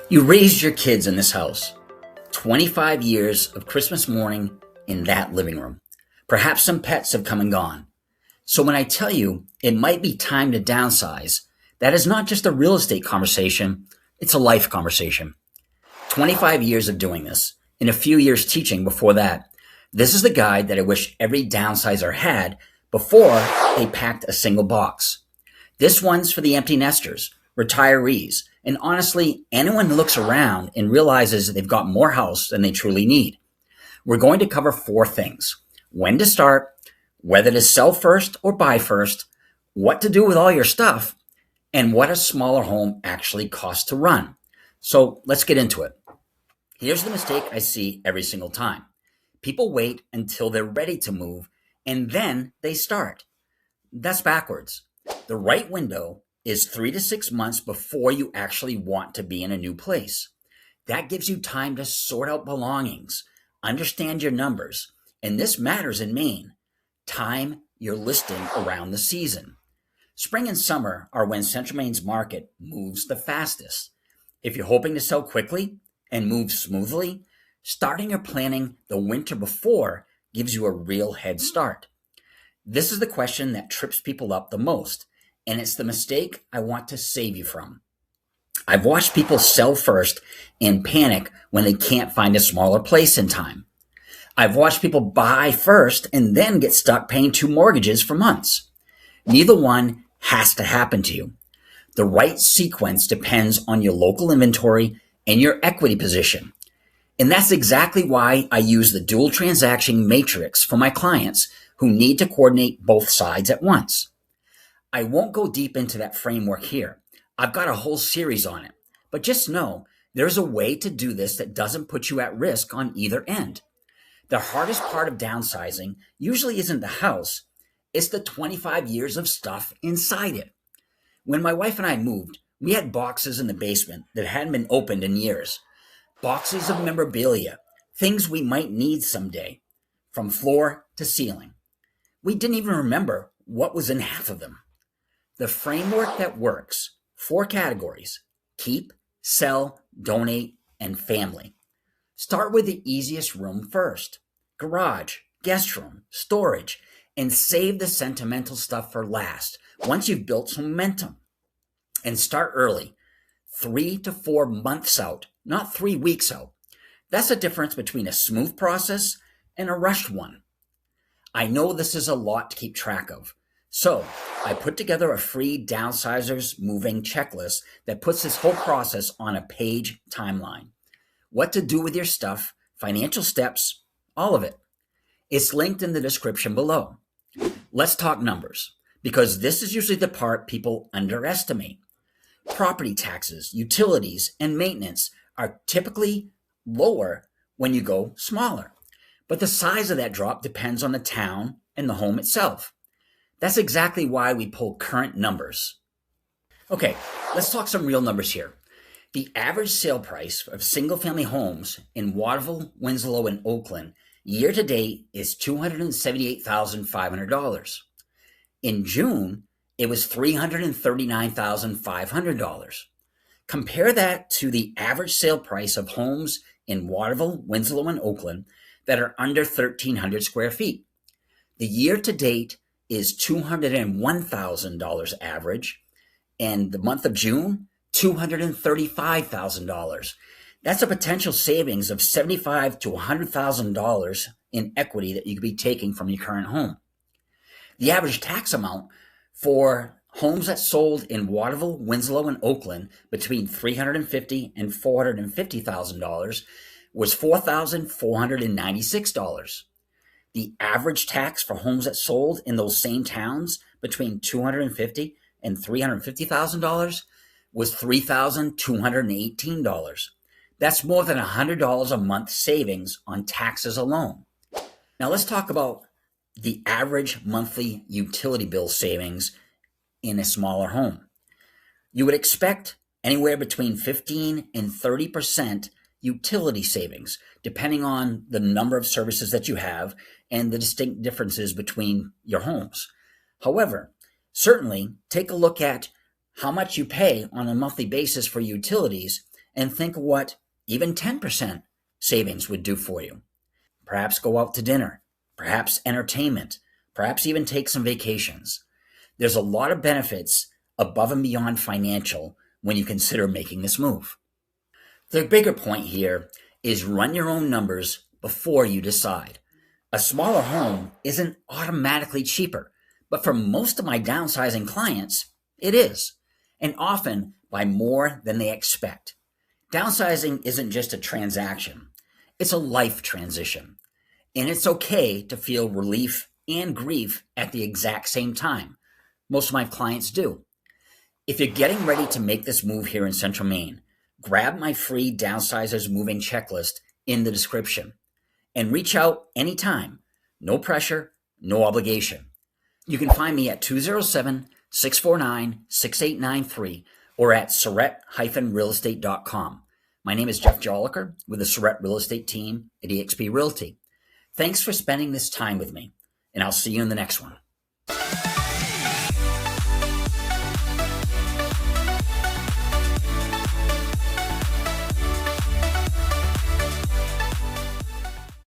You raised your kids in this house. 25 years of Christmas morning in that living room. Perhaps some pets have come and gone. So when I tell you it might be time to downsize, that is not just a real estate conversation, it's a life conversation. 25 years of doing this, and a few years teaching before that. This is the guide that I wish every downsizer had before they packed a single box. This one's for the empty nesters, retirees, and honestly, anyone who looks around and realizes they've got more house than they truly need. We're going to cover 4 things: when to start, whether to sell first or buy first, what to do with all your stuff, and what a smaller home actually costs to run. So let's get into it. Here's the mistake I see every single time. People wait until they're ready to move and then they start. That's backwards. The right window is 3 to 6 months before you actually want to be in a new place. That gives you time to sort out belongings, understand your numbers, and this matters in Maine. Time your listing around the season. Spring and summer are when Central Maine's market moves the fastest. If you're hoping to sell quickly and move smoothly, starting or planning the winter before gives you a real head start. This is the question that trips people up the most, and it's the mistake I want to save you from. I've watched people sell first and panic when they can't find a smaller place in time. I've watched people buy first and then get stuck paying 2 mortgages for months. Neither one has to happen to you. The right sequence depends on your local inventory and your equity position. And that's exactly why I use the dual transaction matrix for my clients who need to coordinate both sides at once. I won't go deep into that framework here. I've got a whole series on it. But just know there's a way to do this that doesn't put you at risk on either end. The hardest part of downsizing usually isn't the house, it's the 25 years of stuff inside it. When my wife and I moved, we had boxes in the basement that hadn't been opened in years. Boxes of memorabilia, things we might need someday, from floor to ceiling. We didn't even remember what was in half of them. The framework that works: 4 categories: keep, sell, donate, and family. Start with the easiest room first: garage, guest room, storage, and save the sentimental stuff for last once you've built some momentum. And start early, 3 to 4 months out, not 3 weeks out. That's the difference between a smooth process and a rushed one. I know this is a lot to keep track of. So I put together a free downsizers moving checklist that puts this whole process on a page timeline. What to do with your stuff, financial steps, all of it. It's linked in the description below. Let's talk numbers, because this is usually the part people underestimate. Property taxes, utilities, and maintenance are typically lower when you go smaller. But the size of that drop depends on the town and the home itself. That's exactly why we pull current numbers. Okay, let's talk some real numbers here. The average sale price of single-family homes in Waterville, Winslow, and Oakland year to date is $278,500. In June, it was $339,500. Compare that to the average sale price of homes in Waterville, Winslow, and Oakland that are under 1,300 square feet. The year to date is $201,000 average, and the month of June, $235,000. That's a potential savings of $75,000 to $100,000 in equity that you could be taking from your current home. The average tax amount for homes that sold in Waterville, Winslow, and Oakland between $350,000 and $450,000 was $4,496. The average tax for homes that sold in those same towns between $250,000 and $350,000 was $3,218. That's more than $100 a month savings on taxes alone. Now let's talk about the average monthly utility bill savings in a smaller home. You would expect anywhere between 15 and 30% utility savings, depending on the number of services that you have and the distinct differences between your homes. However, certainly take a look at how much you pay on a monthly basis for utilities and think of what even 10% savings would do for you. Perhaps go out to dinner, perhaps entertainment, perhaps even take some vacations. There's a lot of benefits above and beyond financial when you consider making this move. The bigger point here is run your own numbers before you decide. A smaller home isn't automatically cheaper, but for most of my downsizing clients, it is, and often by more than they expect. Downsizing isn't just a transaction, it's a life transition. And it's okay to feel relief and grief at the exact same time. Most of my clients do. If you're getting ready to make this move here in Central Maine, grab my free Downsizers Moving Checklist in the description and reach out anytime. No pressure, no obligation. You can find me at 207-649-6893 or at surette-realestate.com. My name is Jeff Jolicoeur with the Surette Real Estate Team at eXp Realty. Thanks for spending this time with me, and I'll see you in the next one.